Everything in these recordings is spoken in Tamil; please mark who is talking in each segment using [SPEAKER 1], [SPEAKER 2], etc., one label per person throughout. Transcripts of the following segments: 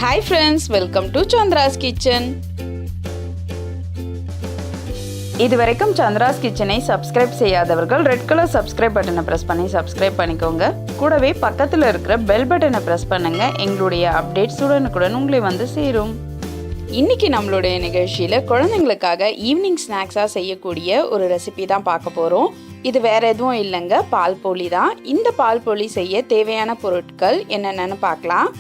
[SPEAKER 1] Hi friends, welcome to Chandra's Kitchen. இதுவரைக்கும் சந்திராஸ் கிச்சனை சப்ஸ்கிரைப் செய்யாதவர்கள் ரெட் கலர் சப்ஸ்கிரைப் பட்டனை பிரஸ் பண்ணி சப்ஸ்கிரைப் பண்ணிக்கோங்க. கூடவே பக்கத்தில் இருக்கிற பெல் பட்டனை பிரஸ் பண்ணுங்க. எங்களுடைய அப்டேட்ஸ் உடனுக்குடன் உங்களை வந்து சேரும். இன்னைக்கு நம்மளுடைய நிகழ்ச்சியில் குழந்தைங்களுக்காக ஈவினிங் ஸ்நாக்ஸாக செய்யக்கூடிய ஒரு ரெசிபி தான் பார்க்க போகிறோம். இது வேற எதுவும் இல்லைங்க, பால் போலி தான். இந்த பால் போலி செய்ய தேவையான பொருட்கள் என்னென்னு பார்க்கலாம்.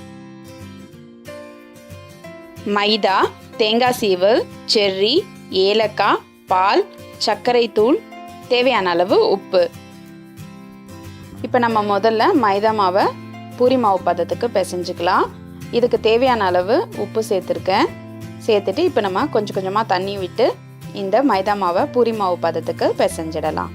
[SPEAKER 1] மைதா, தேங்காய் சீவல், செர்ரி, ஏலக்காய், பால், சர்க்கரை தூள், தேவையான அளவு உப்பு. இப்போ நம்ம முதல்ல மைதா மாவை பூரி மாவு பதத்துக்கு பிசைஞ்சுக்கலாம். இதுக்கு தேவையான அளவு உப்பு சேர்த்துருக்கேன். சேர்த்துட்டு இப்போ நம்ம கொஞ்சம் கொஞ்சமாக தண்ணி விட்டு இந்த மைதா மாவை பூரி மாவு பதத்துக்கு பிசைஞ்சிடலாம்.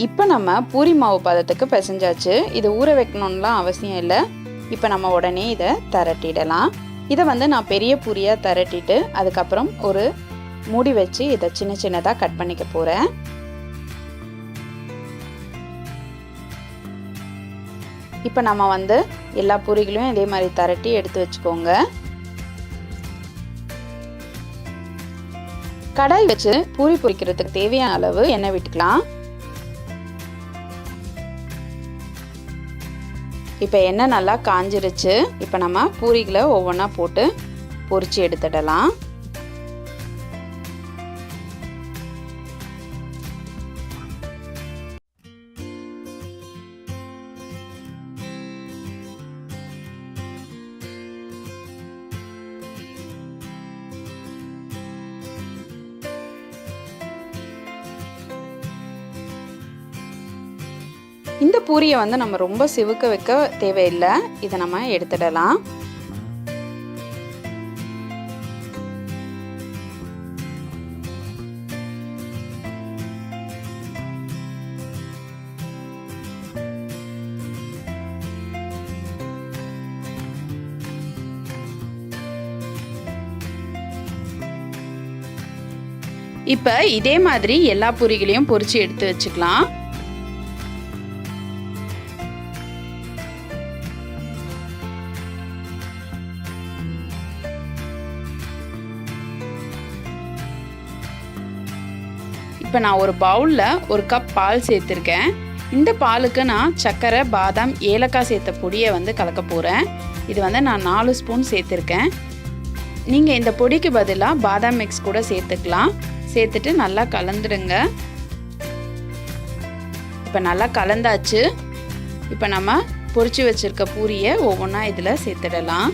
[SPEAKER 1] இப்போ நம்ம பூரி மாவு பதத்துக்கு பிசைஞ்சாச்சு. இது ஊற வைக்கணும்லாம் அவசியம் இல்லை. இப்போ நம்ம உடனே இதை திரட்டிடலாம். இதை வந்து நான் பெரிய பூரியாக திரட்டிட்டு அதுக்கப்புறம் ஒரு மூடி வச்சு இதை சின்ன சின்னதாக கட் பண்ணிக்க போகிறேன். இப்போ நம்ம வந்து எல்லா பூரிகளையும் இதே மாதிரி திரட்டி எடுத்து வச்சுக்கோங்க. கடாய் வச்சு பூரி பொரிக்கிறதுக்கு தேவையான அளவு எண்ணெய் விட்டுக்கலாம். இப்போ எண்ணெய் நல்லா காஞ்சிருச்சு. இப்போ நம்ம பூரிகளை ஒவ்வொன்றா போட்டு பொரிச்சு எடுத்துடலாம். இந்த பூரியை வந்து நம்ம ரொம்ப சிவக்க வைக்க தேவையில்லை. இதை நம்ம எடுத்துடலாம். இப்போ இதே மாதிரி எல்லா பூரிகளையும் பொரிச்சு எடுத்து வச்சுக்கலாம். இப்போ நான் ஒரு பவுலில் ஒரு கப் பால் சேர்த்துருக்கேன். இந்த பாலுக்கு நான் சர்க்கரை, பாதாம், ஏலக்காய் சேர்த்த பொடியை வந்து கலக்க போகிறேன். இது வந்து நான் 4 ஸ்பூன் சேர்த்துருக்கேன். நீங்கள் இந்த பொடிக்கு பதிலாக பாதாம் மிக்ஸ் கூட சேர்த்துக்கலாம். சேர்த்துட்டு நல்லா கலந்துடுங்க. இப்போ நல்லா கலந்தாச்சு. இப்போ நம்ம பொரிச்சு வச்சுருக்க பூரியை ஒவ்வொன்றா இதில் சேர்த்துடலாம்.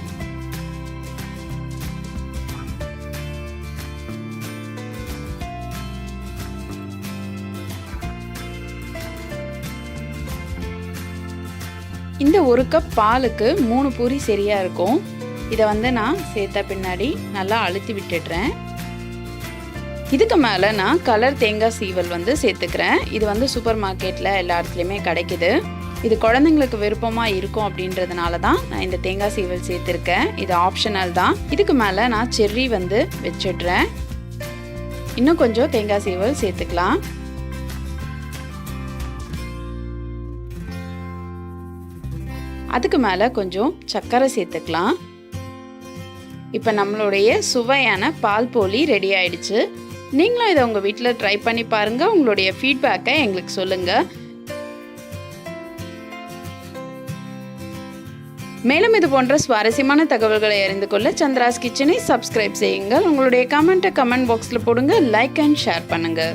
[SPEAKER 1] இந்த ஒரு கப் பாலுக்கு 3 பூரி சரியாக இருக்கும். இதை வந்து நான் சேர்த்த பின்னாடி நல்லா அழுத்தி விட்டுடுறேன். இதுக்கு மேலே நான் கலர் தேங்காய் சீவல் வந்து சேர்த்துக்கிறேன். இது வந்து சூப்பர் மார்க்கெட்டில் எல்லா இடத்துலையுமே கிடைக்குது. இது குழந்தைங்களுக்கு விருப்பமாக இருக்கும் அப்படின்றதுனால தான் நான் இந்த தேங்காய் சீவல் சேர்த்துருக்கேன். இது ஆப்ஷனல் தான். இதுக்கு மேலே நான் செர்ரி வந்து வச்சிடுறேன். இன்னும் கொஞ்சம் தேங்காய் சீவல் சேர்த்துக்கலாம். அதுக்கு மேலே கொஞ்சம் சர்க்கரை சேர்த்துக்கலாம். இப்போ நம்மளுடைய சுவையான பால் போலி ரெடி ஆயிடுச்சு. நீங்களும் இதை உங்கள் வீட்டில் ட்ரை பண்ணி பாருங்கள். உங்களுடைய ஃபீட்பேக்கை எங்களுக்கு சொல்லுங்கள். மேலும் இது போன்ற சுவாரஸ்யமான தகவல்களை அறிந்து கொள்ள சந்திராஸ் கிச்சனை சப்ஸ்கிரைப் செய்யுங்கள். உங்களுடைய கமெண்ட் பாக்ஸில் போடுங்க. லைக் அண்ட் ஷேர் பண்ணுங்கள்.